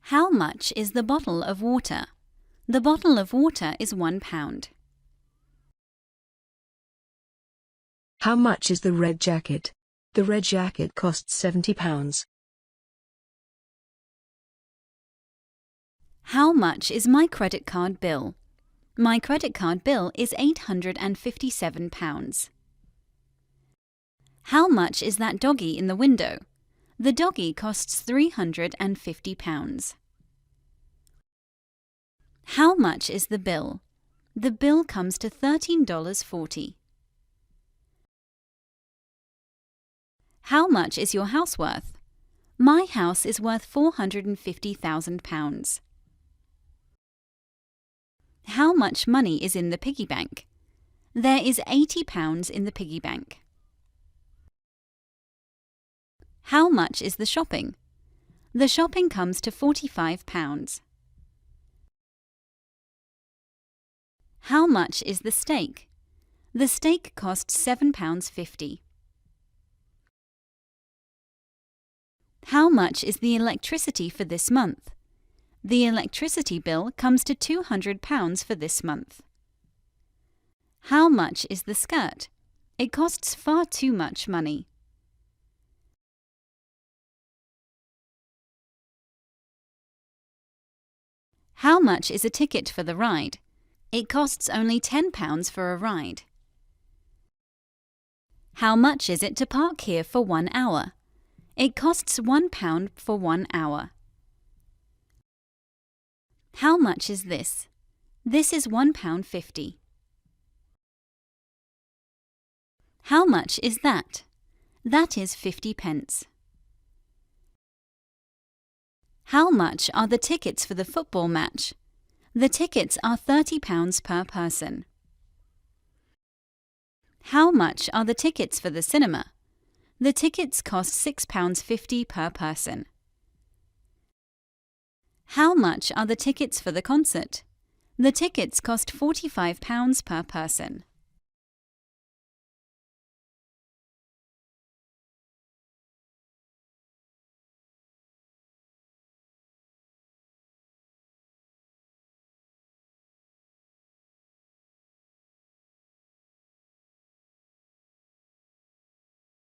How much is the bottle of water? The bottle of water is £1. How much is the red jacket? The red jacket costs £70. How much is my credit card bill? My credit card bill is £857. How much is that doggy in the window? The doggy costs £350. How much is the bill? The bill comes to $13.40. How much is your house worth? My house is worth £450,000. How much money is in the piggy bank? There is £80 in the piggy bank. How much is the shopping? The shopping comes to £45. How much is the steak? The steak costs £7.50. How much is the electricity for this month? The electricity bill comes to £200 for this month. How much is the skirt? It costs far too much money. How much is a ticket for the ride? It costs only £10 for a ride. How much is it to park here for 1 hour? It costs £1 for 1 hour. How much is this? This is £1.50. How much is that? That is 50p. How much are the tickets for the football match? The tickets are £30 per person. How much are the tickets for the cinema? The tickets cost £6.50 per person. How much are the tickets for the concert? The tickets cost £45 per person.